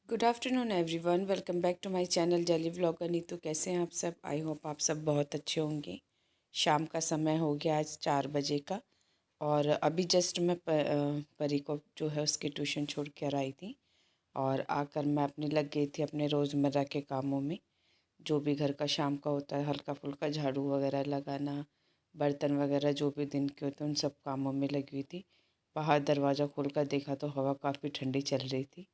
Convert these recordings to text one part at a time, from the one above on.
Good afternoon everyone, welcome back to my channel daily vlogger Neetu. कैसे हैं आप सब? आई होप आप सब बहुत अच्छे होंगे। शाम का समय हो गया आज 4 बजे का। और अभी जस्ट मैं परी को जो है उसकी ट्यूशन छोड़ कर आई थी। और आकर मैं अपने लग गई थी अपने रोज़मर्रा के कामों में। जो भी घर का शाम का होता है, हल्का फुल्का झाड़ू वगैरह लगाना, बर्तन वगैरह जो भी दिन के होते हैं उन सब कामों में लगी हुई थी। बाहर दरवाज़ा खोल कर देखा तो हवा काफ़ी ठंडी चल रही थी।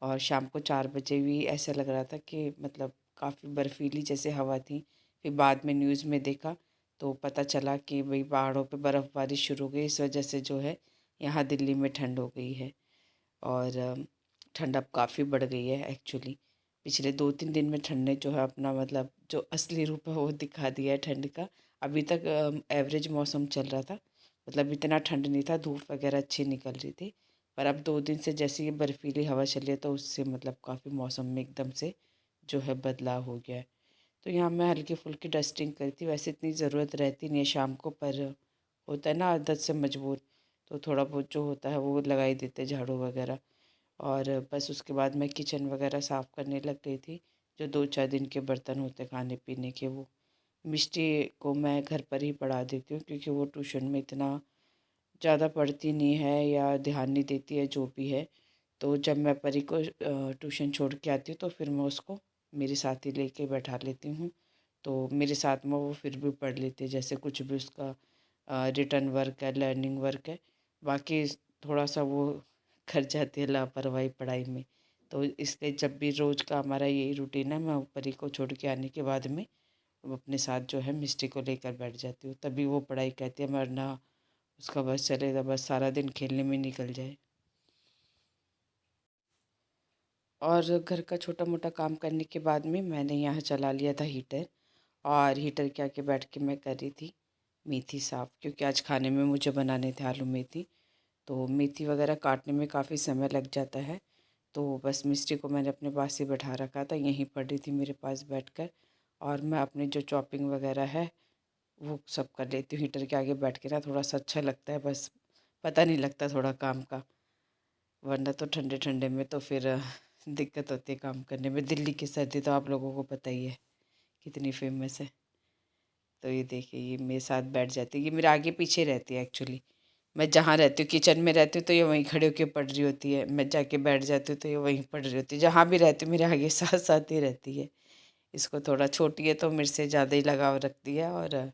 और शाम को 4 बजे भी ऐसा लग रहा था कि मतलब काफ़ी बर्फीली जैसे हवा थी। फिर बाद में न्यूज़ में देखा तो पता चला कि भाई पहाड़ों पे बर्फ़बारी शुरू हो गई। इस वजह से जो है यहाँ दिल्ली में ठंड हो गई है। और ठंड अब काफ़ी बढ़ गई है एक्चुअली। पिछले 2-3 दिन में ठंड ने जो है अपना मतलब जो असली रूप है वो दिखा दिया है ठंड का। अभी तक एवरेज मौसम चल रहा था, मतलब इतना ठंड नहीं था, धूप वगैरह अच्छी निकल रही थी। पर अब 2 दिन से जैसे ये बर्फीली हवा चली है तो उससे मतलब काफ़ी मौसम में एकदम से जो है बदलाव हो गया है। तो यहाँ मैं हल्की फुल्की डस्टिंग करी थी। वैसे इतनी ज़रूरत रहती नहीं है शाम को, पर होता है ना आदत से मजबूर, तो थोड़ा बहुत जो होता है वो लगा ही देते झाड़ू वगैरह। और बस उसके बाद मैं किचन वगैरह साफ़ करने लग गई थी। जो 2-4 दिन के बर्तन होते खाने पीने के, वो मिष्टी को मैं घर पर ही पढ़ा देती हूँ, क्योंकि वो ट्यूशन में इतना ज़्यादा पढ़ती नहीं है या ध्यान नहीं देती है जो भी है। तो जब मैं परी को ट्यूशन छोड़ के आती हूँ तो फिर मैं उसको मेरे साथ ही लेके बैठा लेती हूँ। तो मेरे साथ में वो फिर भी पढ़ लेती है, जैसे कुछ भी उसका रिटर्न वर्क है, लर्निंग वर्क है। बाकी थोड़ा सा वो कर जाती है लापरवाही पढ़ाई में। तो इसलिए जब भी रोज़ का हमारा यही रूटीन है, मैं परी को छोड़ के आने के बाद में वो अपने साथ जो है मिस्टी को लेकर बैठ जाती हूँ, तभी वो पढ़ाई करती है, वरना उसका बस चलेगा, बस सारा दिन खेलने में निकल जाए। और घर का छोटा मोटा काम करने के बाद में मैंने यहाँ चला लिया था हीटर। और हीटर के आगे बैठ के मैं कर रही थी मेथी साफ़, क्योंकि आज खाने में मुझे बनाने थे आलू मेथी। तो मेथी वगैरह काटने में काफ़ी समय लग जाता है। तो बस मिस्टी को मैंने अपने पास ही बैठा रखा था, यहीं पड़ रही थी मेरे पास बैठकर। और मैं अपनी जो चॉपिंग वगैरह है वो सब कर लेती हूँ हीटर के आगे बैठ के ना, थोड़ा सा अच्छा लगता है, बस पता नहीं लगता थोड़ा काम का। वरना तो ठंडे ठंडे में तो फिर दिक्कत होती है काम करने में। दिल्ली की सर्दी तो आप लोगों को पता ही है कितनी फेमस है। तो ये देखिए, ये मेरे साथ बैठ जाती है, ये मेरे आगे पीछे रहती है एक्चुअली। मैं जहाँ रहती हूँ, किचन में रहती हूँ तो ये वहीं खड़े होकर पढ़ रही होती है, मैं जाके बैठ जाती हूँ तो ये वहीं पढ़ रही होती है। जहाँ भी रहती हूँ मेरे आगे साथ साथ ही रहती है। इसको थोड़ा छोटी है तो मेरे से ज़्यादा ही लगाव रखती है। और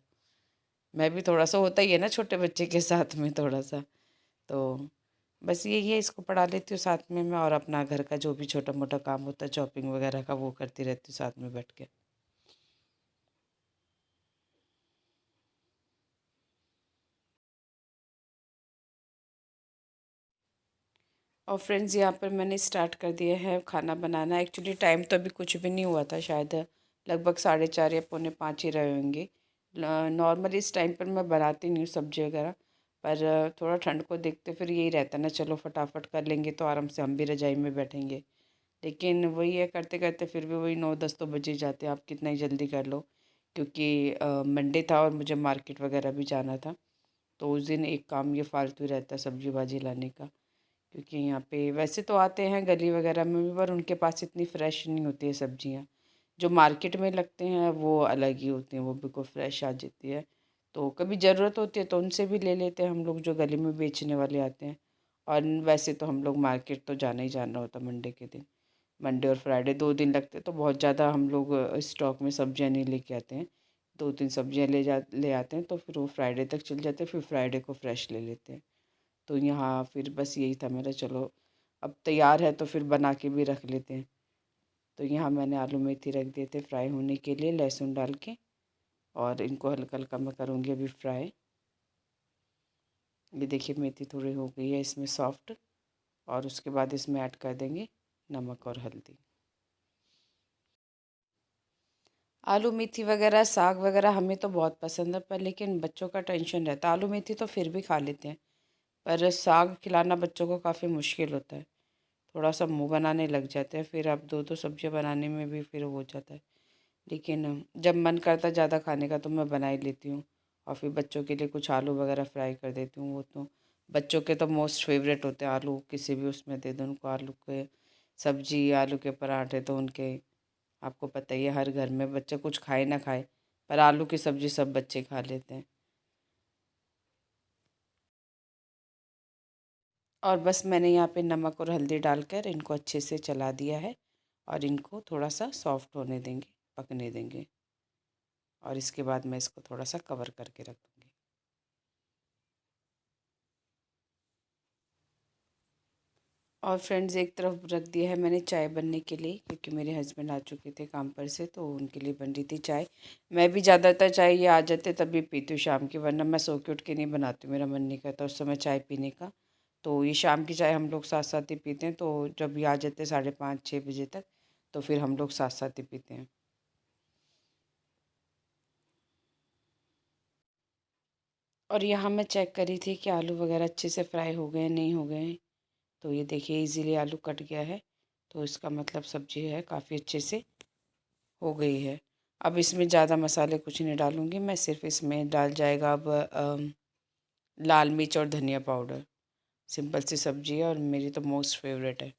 मैं भी थोड़ा सा होता ही है ना छोटे बच्चे के साथ में थोड़ा सा। तो बस यही है, इसको पढ़ा लेती हूँ साथ में मैं, और अपना घर का जो भी छोटा मोटा काम होता है चॉपिंग वगैरह का वो करती रहती हूँ साथ में बैठ के। और फ्रेंड्स, यहाँ पर मैंने स्टार्ट कर दिया है खाना बनाना। एक्चुअली टाइम तो अभी कुछ भी नहीं हुआ था, शायद लगभग 4:30 या पौने 5 ही रहे होंगे। नॉर्मली इस टाइम पर मैं बनाती नहीं हूँ सब्जी वगैरह, पर थोड़ा ठंड को देखते फिर यही रहता है ना, चलो फटाफट कर लेंगे तो आराम से हम भी रजाई में बैठेंगे। लेकिन वही है, करते करते फिर भी वही 9-10 तो बज ही जाते हैं, आप कितना ही जल्दी कर लो। क्योंकि मंडे था और मुझे मार्केट वगैरह भी जाना था, तो उस दिन एक काम ये फालतू ही रहता है सब्जी भाजी लाने का। क्योंकि यहाँ पे वैसे तो आते हैं गली वगैरह में भी, पर उनके पास इतनी फ्रेश नहीं होती है सब्जियाँ। जो मार्केट में लगते हैं वो अलग ही होते हैं, वो बिल्कुल फ्रेश आ जाती है। तो कभी ज़रूरत होती है तो उनसे भी ले लेते हैं हम लोग, जो गली में बेचने वाले आते हैं। और वैसे तो हम लोग मार्केट तो जाना ही जाना होता मंडे के दिन। मंडे और फ्राइडे 2 दिन लगते हैं, तो बहुत ज़्यादा हम लोग स्टॉक में सब्जियां नहीं लेके आते हैं। 2-3 सब्जियां ले आते हैं, तो फिर वो फ्राइडे तक चल जाते हैं, फिर फ्राइडे को फ्रेश ले लेते हैं। तो यहाँ फिर बस यही था मेरा, चलो अब तैयार है तो फिर बना के भी रख लेते हैं। तो यहाँ मैंने आलू मेथी रख दिए थे फ्राई होने के लिए लहसुन डाल के। और इनको हल्का हल्का मैं करूँगी अभी फ्राई। ये देखिए मेथी थोड़ी हो गई है इसमें सॉफ्ट। और उसके बाद इसमें ऐड कर देंगे नमक और हल्दी। आलू मेथी वगैरह साग वगैरह हमें तो बहुत पसंद है, पर लेकिन बच्चों का टेंशन रहता है। आलू मेथी तो फिर भी खा लेते हैं, पर साग खिलाना बच्चों को काफ़ी मुश्किल होता है। थोड़ा सा मुँह बनाने लग जाते हैं, फिर अब दो दो सब्जियां बनाने में भी फिर हो जाता है। लेकिन जब मन करता है ज़्यादा खाने का तो मैं बना ही लेती हूँ। और फिर बच्चों के लिए कुछ आलू वगैरह फ्राई कर देती हूँ। वो तो बच्चों के तो मोस्ट फेवरेट होते हैं आलू, किसी भी उसमें दे दो उनको आलू के सब्जी, आलू के पराठे तो उनके आपको पता ही है, हर घर में बच्चा कुछ खाए ना खाए पर आलू की सब्जी सब बच्चे खा लेते हैं। और बस मैंने यहाँ पे नमक और हल्दी डालकर इनको अच्छे से चला दिया है और इनको थोड़ा सा सॉफ्ट होने देंगे, पकने देंगे। और इसके बाद मैं इसको थोड़ा सा कवर करके रख दूँगी। और फ्रेंड्स एक तरफ रख दिया है मैंने चाय बनने के लिए, क्योंकि मेरे हस्बैंड आ चुके थे काम पर से तो उनके लिए बन रही थी चाय। मैं भी ज़्यादातर चाय ये आ जाते तभी पीती हूँ शाम की, वरना मैं सो के उठ के नहीं बनाती हूँ, मेरा मन नहीं करता उस समय चाय पीने का। तो ये शाम की चाय हम लोग साथ साथ ही पीते हैं, तो जब ये आ जाते 5:30-6 बजे तक तो फिर हम लोग साथ साथ ही पीते हैं। और यहाँ मैं चेक करी थी कि आलू वगैरह अच्छे से फ्राई हो गए नहीं हो गए। तो ये देखिए इजीली आलू कट गया है, तो इसका मतलब सब्जी है काफ़ी अच्छे से हो गई है। अब इसमें ज़्यादा मसाले कुछ नहीं डालूँगी मैं, सिर्फ इसमें डाल जाएगा अब लाल मिर्च और धनिया पाउडर। सिंपल सी सब्जी है और मेरी तो मोस्ट फेवरेट है।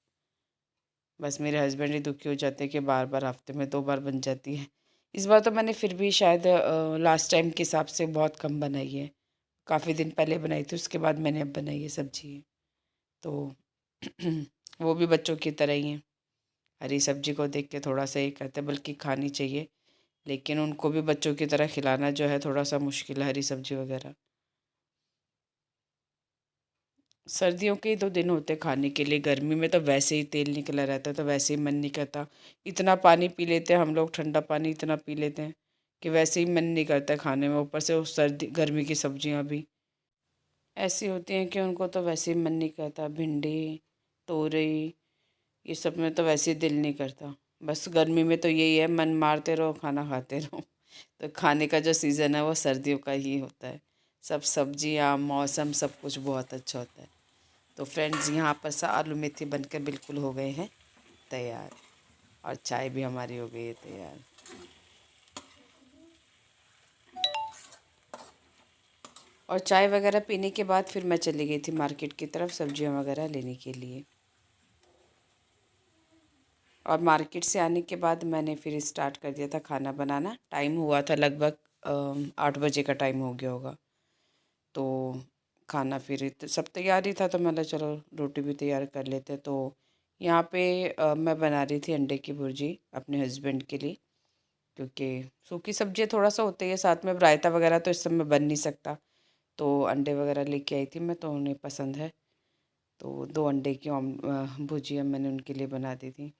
बस मेरे हस्बैंड ही दुखी हो जाते हैं कि बार बार हफ्ते में 2 बार बन जाती है। इस बार तो मैंने फिर भी शायद लास्ट टाइम के हिसाब से बहुत कम बनाई है। काफ़ी दिन पहले बनाई थी, उसके बाद मैंने अब बनाई है सब्जी। तो वो भी बच्चों की तरह ही हैं, हरी सब्जी को देख के थोड़ा सा ये कहते हैं, बल्कि खानी चाहिए, लेकिन उनको भी बच्चों की तरह खिलाना जो है थोड़ा सा मुश्किल है, हरी सब्जी वगैरह। सर्दियों के ही 2 दिन होते खाने के लिए, गर्मी में तो वैसे ही तेल निकला रहता है तो वैसे ही मन नहीं करता। इतना पानी पी लेते हैं हम लोग, ठंडा पानी इतना पी लेते हैं कि वैसे ही मन नहीं करता खाने में, ऊपर से उस सर्दी गर्मी की सब्जियां भी ऐसी होती हैं कि उनको तो वैसे ही मन नहीं करता। भिंडी, तोरई, ये सब में तो वैसे ही दिल नहीं करता। बस गर्मी में तो यही है, मन मारते रहो खाना खाते रहो। तो खाने का जो सीज़न है वो सर्दियों का ही होता है। सब सब्जियाँ, मौसम, सब कुछ बहुत अच्छा होता है। तो फ्रेंड्स यहाँ पर आलू मेथी बनकर बिल्कुल हो गए हैं तैयार, और चाय भी हमारी हो गई है तैयार। और चाय वगैरह पीने के बाद फिर मैं चली गई थी मार्केट की तरफ सब्जियाँ वगैरह लेने के लिए। और मार्केट से आने के बाद मैंने फिर स्टार्ट कर दिया था खाना बनाना। टाइम हुआ था लगभग 8 बजे का टाइम हो गया होगा। तो खाना फिर सब तैयार ही था, तो मैंने चलो रोटी भी तैयार कर लेते। तो यहाँ पे मैं बना रही थी अंडे की भुर्जी अपने हस्बैंड के लिए, क्योंकि सूखी सब्जी थोड़ा सा होता ही है, साथ में रायता वगैरह तो इस समय बन नहीं सकता। तो अंडे वगैरह लेके आई थी मैं, तो उन्हें पसंद है। तो 2 अंडे की भुजिया मैंने उनके लिए बना दी थी।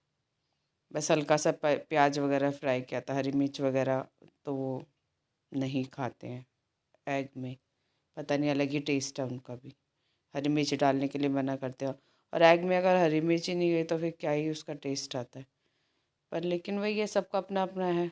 बस हल्का सा प्याज वगैरह फ्राई किया था, हरी मिर्च वगैरह तो वो नहीं खाते हैं एग में, पता नहीं अलग ही टेस्ट है उनका भी, हरी मिर्च डालने के लिए मना करते हो। और एग में अगर हरी मिर्च ही नहीं गई तो फिर क्या ही उसका टेस्ट आता है। पर लेकिन वही है, सबका अपना अपना है।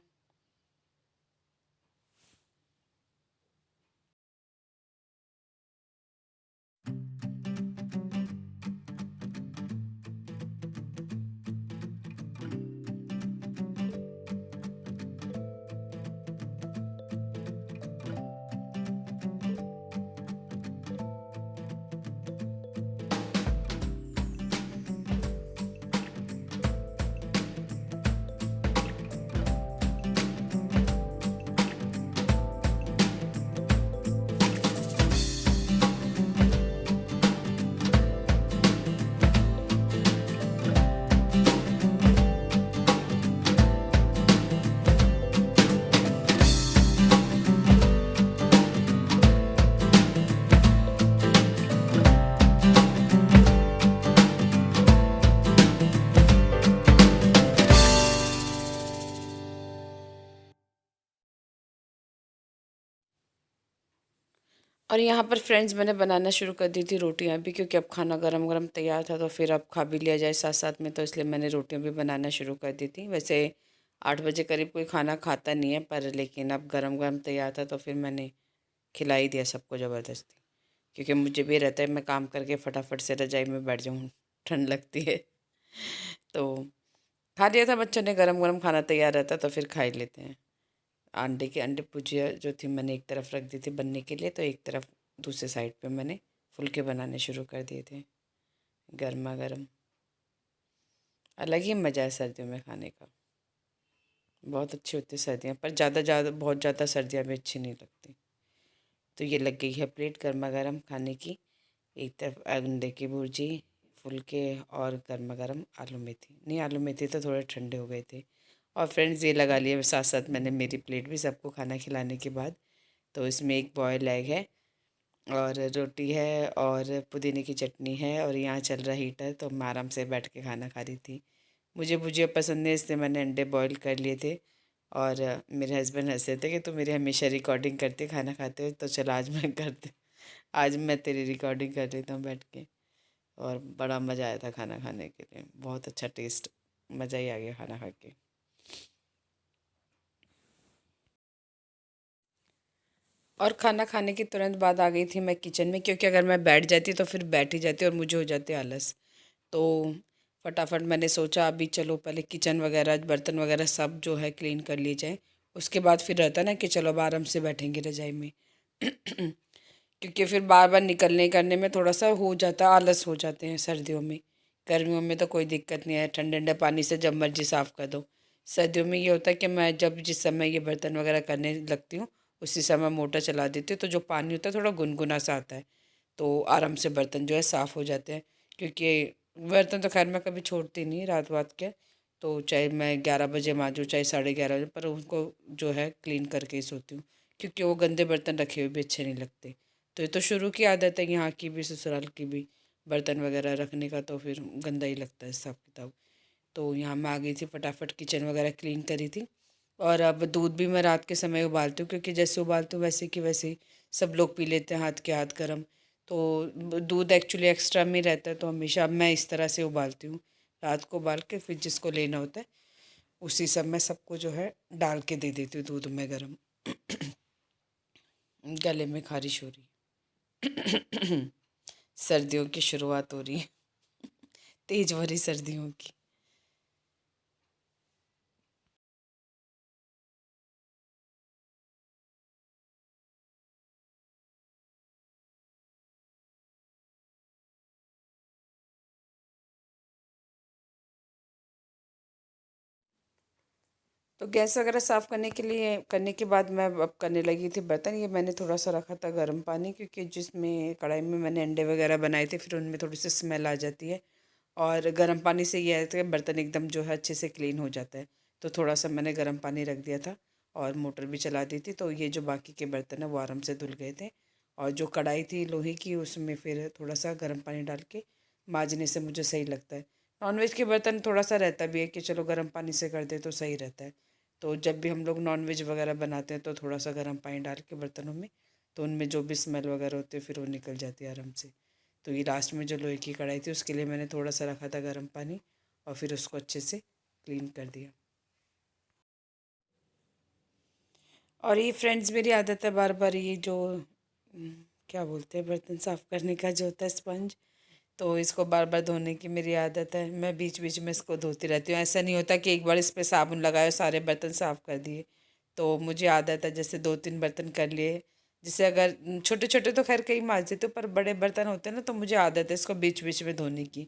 और यहाँ पर फ्रेंड्स मैंने बनाना शुरू कर दी थी रोटियाँ भी, क्योंकि अब खाना गरम गरम तैयार था तो फिर अब खा भी लिया जाए साथ साथ में, तो इसलिए मैंने रोटियाँ भी बनाना शुरू कर दी थी। वैसे 8 बजे करीब कोई खाना खाता नहीं है, पर लेकिन अब गरम गरम तैयार था तो फिर मैंने खिला ही दिया सबको ज़बरदस्ती, क्योंकि मुझे भी रहता है मैं काम करके फटाफट से रजाई में बैठ जाऊँ, ठंड लगती है। तो खा लिया था बच्चों ने, गरम गरम खाना तैयार रहता तो फिर खा ही लेते हैं। अंडे भुजिया जो थी मैंने एक तरफ रख दी थी बनने के लिए, तो एक तरफ दूसरे साइड पे मैंने फुलके बनाने शुरू कर दिए थे गर्मा गर्म। अलग ही मज़ा है सर्दियों में खाने का। बहुत अच्छी होती है सर्दियाँ, पर ज़्यादा बहुत ज़्यादा सर्दियाँ भी अच्छी नहीं लगती। तो ये लग गई है प्लेट गर्मा गर्म खाने की। एक तरफ अंडे की भुर्जी, फुलके और गर्मा गर्म आलू मेथी। नहीं, आलू मेथी तो थोड़े ठंडे हो गए थे। और फ्रेंड्स ये लगा लिए साथ साथ मैंने मेरी प्लेट भी सबको खाना खिलाने के बाद। तो इसमें एक बॉयल एग है और रोटी है और पुदीने की चटनी है, और यहाँ चल रहा हीटर, तो मैं आराम से बैठ के खाना खा रही थी। मुझे भुजिया पसंद है, इसलिए मैंने अंडे बॉईल कर लिए थे। और मेरे हस्बैंड हंस रहे थे कि तू मेरी हमेशा रिकॉर्डिंग करते खाना खाते हो, तो चलो आज मैं करते, आज मैं तेरी रिकॉर्डिंग कर लेता हूँ बैठ के। और बड़ा मज़ा आया था खाना खाने के लिए, बहुत अच्छा टेस्ट, मज़ा ही आ गया खाना खा के। और खाना खाने के तुरंत बाद आ गई थी मैं किचन में, क्योंकि अगर मैं बैठ जाती तो फिर बैठ ही जाती और मुझे हो जाते आलस। तो फटाफट मैंने सोचा अभी चलो पहले किचन वगैरह बर्तन वगैरह सब जो है क्लीन कर लिए जाए, उसके बाद फिर रहता ना कि चलो अब आराम से बैठेंगे रजाई में। क्योंकि फिर बार बार निकलने करने में थोड़ा सा हो जाता, आलस हो जाते हैं सर्दियों में। गर्मियों में तो कोई दिक्कत नहीं है, ठंडे ठंडे पानी से जब मर्जी साफ़ कर दो। सर्दियों में ये होता है कि मैं जब जिस समय ये बर्तन वगैरह करने लगती हूँ उसी समय मोटर चला देती हूँ, तो जो पानी होता है थोड़ा गुनगुना सा आता है, तो आराम से बर्तन जो है साफ़ हो जाते हैं। क्योंकि बर्तन तो खैर मैं कभी छोड़ती नहीं रात वात के, तो चाहे मैं 11 बजे मांजूँ चाहे 11:30 बजे, पर उनको जो है क्लीन करके ही सोती हूँ। क्योंकि वो गंदे बर्तन रखे हुए भी अच्छे नहीं लगते। तो ये तो शुरू की आदत है यहाँ की भी, ससुराल की भी, बर्तन वगैरह रखने का, तो फिर गंदा ही लगता है हिसाब किताब। तो यहाँ मैं आ गई थी, फटाफट किचन वगैरह क्लीन करी थी। और अब दूध भी मैं रात के समय उबालती हूँ, क्योंकि जैसे उबालती हूँ वैसे कि वैसे ही सब लोग पी लेते हैं हाथ के हाथ गर्म। तो दूध एक्चुअली एक्स्ट्रा में रहता है, तो हमेशा अब मैं इस तरह से उबालती हूँ, रात को उबाल के फिर जिसको लेना होता है उसी समय सबको जो है डाल के दे देती हूँ दूध में गर्म। गले में खारिश हो रही। सर्दियों की शुरुआत हो रही है, तेज भरी सर्दियों की। तो गैस वगैरह साफ़ करने के लिए करने के बाद मैं अब करने लगी थी बर्तन। ये मैंने थोड़ा सा रखा था गर्म पानी, क्योंकि जिसमें कढ़ाई में मैंने अंडे वगैरह बनाए थे फिर उनमें थोड़ी सी स्मेल आ जाती है। और गर्म पानी से ये है कि बर्तन एकदम जो है अच्छे से क्लीन हो जाता है। तो थोड़ा सा मैंने गर्म पानी रख दिया था और मोटर भी चला दी थी, तो ये जो बाकी के बर्तन है वो आराम से धुल गए थे। और जो कढ़ाई थी लोहे की उसमें फिर थोड़ा सा गर्म पानी डाल के मांजने से मुझे सही लगता है। नॉनवेज के बर्तन थोड़ा सा रहता भी है कि चलो गर्म पानी से कर दे तो सही रहता है। तो जब भी हम लोग नॉनवेज वगैरह बनाते हैं तो थोड़ा सा गर्म पानी डाल के बर्तनों में, तो उनमें जो भी स्मेल वगैरह होती है फिर वो निकल जाती है आराम से। तो ये लास्ट में जो लोहे की कढ़ाई थी उसके लिए मैंने थोड़ा सा रखा था गर्म पानी, और फिर उसको अच्छे से क्लीन कर दिया। और ये फ्रेंड्स मेरी आदत है बार बार ये जो क्या बोलते हैं बर्तन साफ़ करने का जो होता है स्पंज, तो इसको बार बार धोने की मेरी आदत है। मैं बीच बीच में इसको धोती रहती हूँ, ऐसा नहीं होता कि एक बार इस पर साबुन लगाए सारे बर्तन साफ़ कर दिए। तो मुझे आदत है जैसे 2-3 बर्तन कर लिए, जैसे अगर छोटे छोटे तो खैर कहीं मांज देती हूँ, पर बड़े बर्तन होते हैं ना तो मुझे आदत है इसको बीच बीच में धोने की।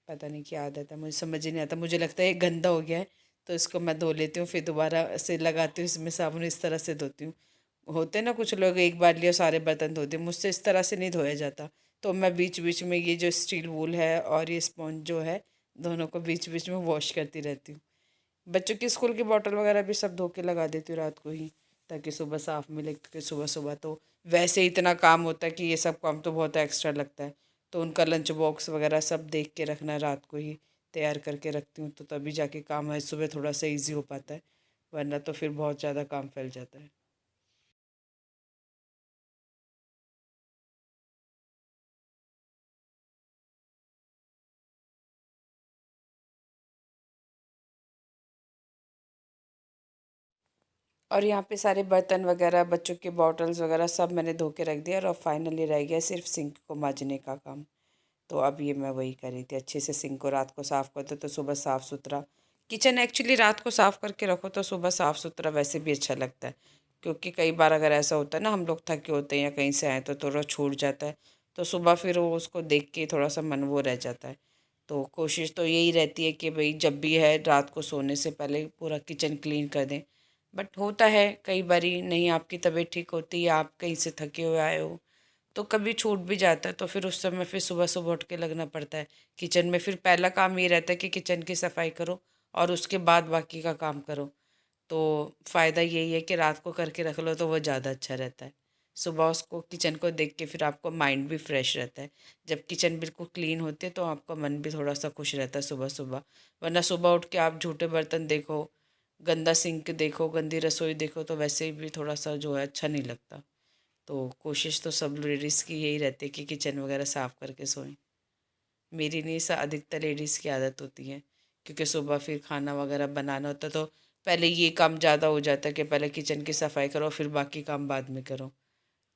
पता नहीं क्या आदत है, मुझे समझ ही नहीं आता, मुझे लगता है ये गंदा हो गया है तो इसको मैं धो लेती हूँ, फिर दोबारा से लगाती हूँ इसमें साबुन, इस तरह से धोती हूँ। होते हैं ना कुछ लोग एक बार लिए सारे बर्तन धोते हैं, मुझसे इस तरह से नहीं धोया जाता। तो मैं बीच बीच में ये जो स्टील वूल है और ये स्पॉन्ज जो है, दोनों को बीच बीच में वॉश करती रहती हूँ। बच्चों की स्कूल की बॉटल वगैरह भी सब धो के लगा देती हूँ रात को ही, ताकि सुबह साफ़ मिले, क्योंकि सुबह सुबह तो वैसे ही इतना काम होता है कि ये सब काम तो बहुत एक्स्ट्रा लगता है। तो उनका लंच बॉक्स वगैरह सब देख के रखना, रात को ही तैयार करके रखती हूँ, तो तभी जाके काम है सुबह थोड़ा सा ईजी हो पाता है, वरना तो फिर बहुत ज़्यादा काम फैल जाता है। और यहाँ पे सारे बर्तन वगैरह बच्चों के बॉटल्स वगैरह सब मैंने धो के रख दिया, और अब फाइनली रह गया सिर्फ सिंक को मांजने का काम। तो अब ये मैं वही कर रही थी, अच्छे से सिंक को रात को साफ़ कर दो तो सुबह साफ़ सुथरा। किचन एक्चुअली रात को साफ़ करके रखो तो सुबह साफ़ सुथरा वैसे भी अच्छा लगता है। क्योंकि कई बार अगर ऐसा होता है ना, हम लोग थके होते हैं या कहीं से आए तो थोड़ा छूट जाता है, तो सुबह फिर वो उसको देख के थोड़ा सा मन वो रह जाता है। तो कोशिश तो यही रहती है कि भाई जब भी है रात को सोने से पहले पूरा किचन क्लीन कर दें। बट होता है कई बारी नहीं, आपकी तबीयत ठीक होती या आप कहीं से थके हुए आए हो तो कभी छूट भी जाता है, तो फिर उस समय फिर सुबह सुबह उठ के लगना पड़ता है किचन में। फिर पहला काम ये रहता है कि किचन की सफाई करो और उसके बाद बाकी का काम करो। तो फ़ायदा यही है कि रात को करके रख लो तो वो ज़्यादा अच्छा रहता है। सुबह उसको किचन को देख के फिर आपको माइंड भी फ्रेश रहता है। जब किचन बिल्कुल क्लीन होती है तो आपका मन भी थोड़ा सा खुश रहता है सुबह सुबह। वरना सुबह उठ के आप झूठे बर्तन देखो, गंदा सिंक देखो, गंदी रसोई देखो तो वैसे भी थोड़ा सा जो है अच्छा नहीं लगता। तो कोशिश तो सब लेडीज़ की यही रहती है कि किचन वगैरह साफ़ करके सोएं। मेरी नहीं, अधिकतर लेडीज़ की आदत होती है, क्योंकि सुबह फिर खाना वगैरह बनाना होता है तो पहले ये काम ज़्यादा हो जाता है कि पहले किचन की सफाई करो फिर बाकी काम बाद में करो।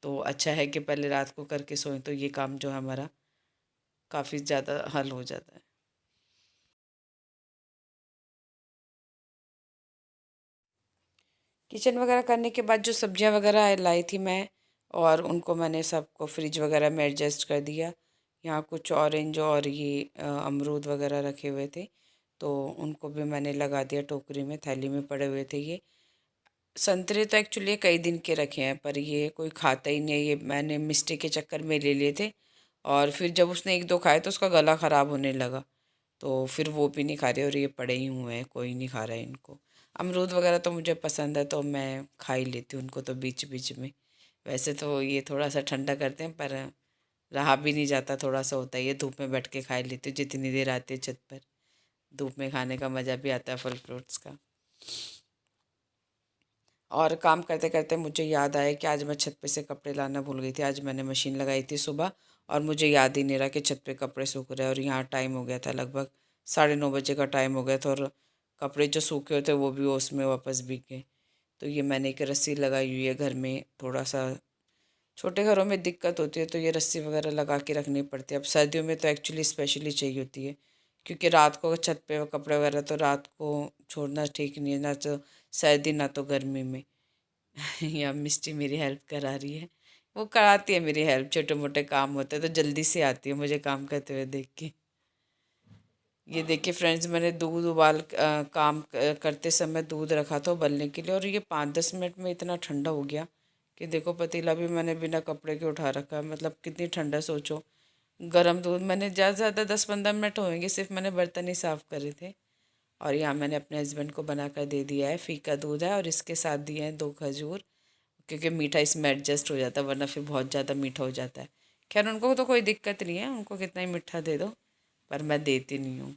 तो अच्छा है कि पहले रात को करके सोएं तो ये काम जो है हमारा काफ़ी ज़्यादा हल हो जाता है। किचन वगैरह करने के बाद जो सब्जियां वगैरह लाई थी मैं, और उनको मैंने सबको फ्रिज वगैरह में एडजस्ट कर दिया। यहाँ कुछ ऑरेंज और ये अमरूद वगैरह रखे हुए थे तो उनको भी मैंने लगा दिया टोकरी में, थैली में पड़े हुए थे ये। संतरे तो एक्चुअली कई दिन के रखे हैं पर ये कोई खाता ही नहीं है, ये मैंने मिस्टेक के चक्कर में ले लिए थे। और फिर जब उसने एक दो खाए तो उसका गला ख़राब होने लगा, तो फिर वो भी नहीं खा रहे और ये पड़े ही हुए हैं, कोई नहीं खा रहा है इनको। अमरूद वगैरह तो मुझे पसंद है तो मैं खा ही लेती हूँ उनको तो बीच बीच में। वैसे तो ये थोड़ा सा ठंडा करते हैं पर रहा भी नहीं जाता, थोड़ा सा होता है, ये धूप में बैठ के खा ही लेती हूँ जितनी देर आती है छत पर। धूप में खाने का मज़ा भी आता है फल फ्रूट्स का। और काम करते करते मुझे याद आया कि आज मैं छत पे से कपड़े लाना भूल गई थी। आज मैंने मशीन लगाई थी सुबह और मुझे याद ही नहीं रहा कि छत पे कपड़े सूख रहे हैं, और यहाँ टाइम हो गया था लगभग 9:30 बजे का टाइम हो गया था, और कपड़े जो सूखे हुए थे वो भी उसमें वापस भीग गए। तो ये मैंने एक रस्सी लगाई हुई है घर में, थोड़ा सा छोटे घरों में दिक्कत होती है तो ये रस्सी वगैरह लगा के रखनी पड़ती है। अब सर्दियों में तो एक्चुअली स्पेशली चाहिए होती है, क्योंकि रात को छत पे कपड़े वगैरह तो रात को छोड़ना ठीक नहीं है, ना तो सर्दी ना तो गर्मी में। या मिस्टी मेरी हेल्प करा रही है, वो कराती है मेरी हेल्प, छोटे मोटे काम होते हैं तो जल्दी से आती है मुझे काम करते हुए देख के। ये देखिए फ्रेंड्स, मैंने दूध करते समय दूध रखा था उबलने के लिए, और ये 5-10 मिनट में इतना ठंडा हो गया कि देखो पतीला भी मैंने बिना कपड़े के उठा रखा है, मतलब कितनी ठंडा सोचो। गर्म दूध मैंने ज़्यादा से ज़्यादा 10-15 मिनट होंगे, सिर्फ मैंने बर्तन ही साफ़ करे थे। और यहाँ मैंने अपने हस्बैंड को बनाकर दे दिया है, फीका दूध है और इसके साथ दिए हैं 2 खजूर, क्योंकि मीठा इसमें एडजस्ट हो जाता है वरना फिर बहुत ज़्यादा मीठा हो जाता है। खैर उनको तो कोई दिक्कत नहीं है, उनको कितना ही मीठा दे दो, पर मैं देती नहीं हूँ।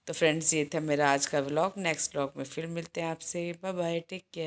तो फ्रेंड्स ये था मेरा आज का व्लॉग। नेक्स्ट व्लॉग में फिर मिलते हैं आपसे। Bye bye, take care.